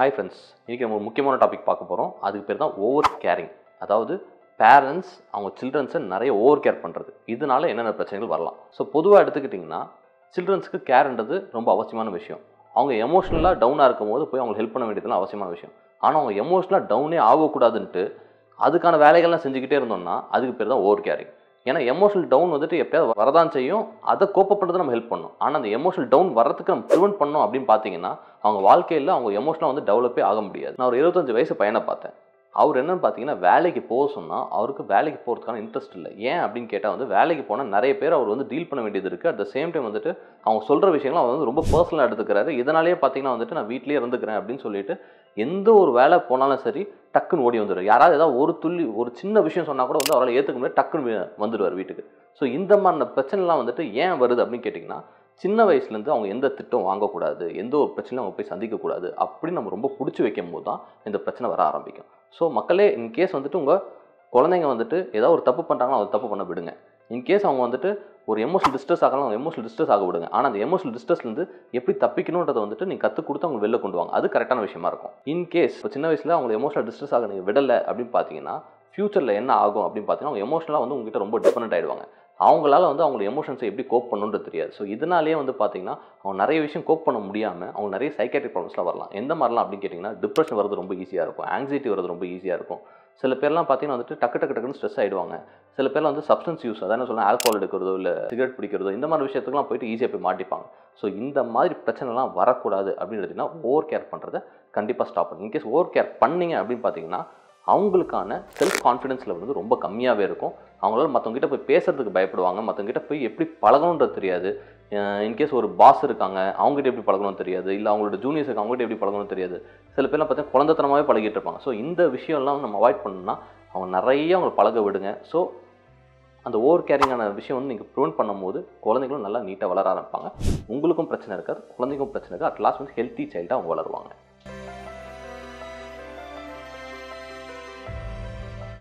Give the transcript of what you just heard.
Hi friends, இன்றைக்கி நம்ம ஒரு முக்கியமான டாபிக் பார்க்க போகிறோம். அதுக்கு பேர் தான் ஓவர் கேரிங். அதாவது பேரண்ட்ஸ் அவங்க சில்ட்ரன்ஸை நிறைய ஓவர் கேர் பண்ணுறது. இதனால என்னென்ன பிரச்சனைகள் வரலாம். ஸோ பொதுவாக எடுத்துக்கிட்டிங்கன்னா சில்ட்ரன்ஸுக்கு கேர்ன்றது ரொம்ப அவசியமான விஷயம். அவங்க எமோஷ்னலாக டவுனாக இருக்கும் போது போய் அவங்களுக்கு ஹெல்ப் பண்ண வேண்டியதுலாம் அவசியமான விஷயம். ஆனால் அவங்க எமோஷ்னலாக டவுனே ஆகக்கூடாதுன்ட்டு அதுக்கான வேலைகள்லாம் செஞ்சுக்கிட்டே இருந்தோம்னா அதுக்கு பேர் தான் ஓவர் கேரிங். ஏன்னா எமோஷனல் டவுன் வந்துட்டு எப்போயாவது வரதான் செய்யும். அதை கோப்ப பண்ணுறது நம்ம ஹெல்ப் பண்ணணும். ஆனால் அந்த எமோஷனல் டவுன் வரதுக்கு நம்ம ப்ரிவென்ட் பண்ணோம் அப்படின்னு பார்த்தீங்கன்னா அவங்க வாழ்க்கையில் அவங்க எமோஷனலாக வந்து டெவலப்பே ஆக முடியாது. நான் ஒரு 25 வயசு பையனை பார்த்தேன். அவர் என்னன்னு பார்த்தீங்கன்னா வேலைக்கு போக சொன்னால் அவருக்கு வேலைக்கு போகிறதுக்கான இன்ட்ரெஸ்ட் இல்லை. ஏன் அப்படின்னு கேட்டால் வந்து வேலைக்கு போனால் நிறைய பேர் அவர் வந்து டீல் பண்ண வேண்டியது இருக்குது. அட் த சேம் டைம் வந்துட்டு அவங்க சொல்கிற விஷயங்களும் அவர் வந்து ரொம்ப பர்சனலாக எடுத்துக்கிறாரு. இதனாலேயே பார்த்தீங்கன்னா வந்துட்டு நான் வீட்லேயே இருந்துக்கிறேன் அப்படின்னு சொல்லிட்டு எந்த ஒரு வேலை போனாலும் சரி டக்குன்னு ஓடி வந்துடுவார். யாராவது ஏதாவது ஒரு சின்ன விஷயம் சொன்னால் கூட வந்து அவரால் ஏற்றுக்க முடியாது, டக்குன்னு வந்துடுவார் வீட்டுக்கு. ஸோ இந்த மாதிரி பிரச்சனைலாம் வந்துட்டு ஏன் வருது அப்படின்னு கேட்டிங்கன்னா சின்ன வயசுலேருந்து அவங்க எந்த திட்டம் வாங்கக்கூடாது, எந்த ஒரு பிரச்சனையும் அவங்க போய் சந்திக்கக்கூடாது அப்படின்னு நம்ம ரொம்ப பிடிச்சி வைக்கும் போது தான் இந்த பிரச்சனை வர ஆரம்பிக்கும். ஸோ மக்களே, இன்கேஸ் வந்துட்டு உங்கள் குழந்தைங்க வந்துட்டு ஏதாவது ஒரு தப்பு பண்ணுறாங்கன்னா அதை தப்பு பண்ண விடுங்க. இன்கேஸ் அவங்க வந்துட்டு ஒரு எமோஷனல் டிஸ்ட்ரெஸ் ஆகலாம், அவங்க எமோஷனல் டிஸ்ட்ரெஸ் ஆக விடுங்க. ஆனால் அந்த எமோஷனல் டிஸ்ட்ரெஸ்லேருந்து எப்படி தப்பிக்கணுன்றதை வந்துட்டு நீங்கள் கற்றுக் கொடுத்து அவங்க வெளில கொண்டு வாங்க. அது கரெக்டான விஷயமா இருக்கும். இன்கேஸ் இப்போ சின்ன வயசில் அவங்க எமோஷனல் டிஸ்ட்ரெஸ் ஆக நீங்கள் விடலை அப்படின்னு பார்த்தீங்கன்னா ஃபியூச்சரில் என்ன ஆகும் அப்படின்னு பார்த்தீங்கன்னா அவங்க எமோஷனலாக வந்து உங்ககிட்ட ரொம்ப டிபெண்ட் ஆகிடுவாங்க. அவங்களால வந்து அவங்களோட எமோஷன்ஸை எப்படி கோப் பண்ணணுன்றது தெரியாது. ஸோ இதனாலேயே வந்து பார்த்தீங்கன்னா அவங்க நிறைய விஷயம் கோப் பண்ண முடியாமல் அவங்க நிறைய சைக்காட்ரிக் ப்ராப்ளம்ஸ்லாம் வரலாம். எந்த மாதிரிலாம் அப்படின்னு கேட்டிங்கன்னா டிப்ரெஷன் வரது ரொம்ப ஈஸியாக இருக்கும், ஆங்ஸைட்டி வரது ரொம்ப ஈஸியாக இருக்கும். சில பேர்லாம் பார்த்தீங்கன்னா வந்துட்டு டக்குன்னு ஸ்ட்ரெஸ் ஆகிடுவாங்க. சில பேர்லாம் வந்து சப்ஸ்டன்ஸ் யூஸ், அதான் சொல்ல ஆல்கோஹால் எடுக்கிறதோ இல்லை சிகரெட் பிடிக்கிறதோ இந்த மாதிரி விஷயத்துக்குலாம் போயிட்டு ஈஸியாக போய் மாட்டிப்பாங்க. ஸோ இந்த மாதிரி பிரச்சனைலாம் வரக்கூடாது அப்படின்னு எடுத்திங்கன்னா ஓவர் கேர் பண்ணுறதை கண்டிப்பாக ஸ்டாப் பண்ணுங்க. இன்கேஸ் ஓவர் கேர் பண்ணிங்க அப்படின்னு பார்த்தீங்கன்னா அவங்களுக்கான செல்ஃப் கான்ஃபிடன்ஸ் லெவல் வந்து ரொம்ப கம்மியாகவே இருக்கும். அவங்களால மற்றவங்ககிட்ட போய் பேசுறதுக்கு பயப்படுவாங்க, மற்றவங்ககிட்ட போய் எப்படி பழகணுன்றது தெரியாது. இன்கேஸ் ஒரு பாஸ் இருக்காங்க, அவங்ககிட்ட எப்படி பழகணும்னு தெரியாது, இல்லை அவங்களோட ஜூனியர்ஸ் இருக்காங்க அவங்ககிட்ட எப்படி பழகணும்னு தெரியாது. சில பேர்லாம் பார்த்தீங்கன்னா குழந்தைத்தனமாகவே பழகிட்டு இருப்பாங்க. ஸோ இந்த விஷயம்லாம் நம்ம அவாய்ட் பண்ணணும்னா அவங்க நிறைய அவங்களை பழக விடுங்க. ஸோ அந்த ஓவர் கேரிங்கான விஷயம் வந்து நீங்கள் ப்ரிவென்ட் பண்ணும்போது குழந்தைங்களும் நல்லா நீட்டாக வளர ஆரம்பிப்பாங்க. உங்களுக்கும் பிரச்சனை இருக்காது, குழந்தைக்கும் பிரச்சனை இருக்காது. அட் லாஸ்ட் வந்து ஹெல்த்தி சைல்டாக அவங்க வளருவாங்க.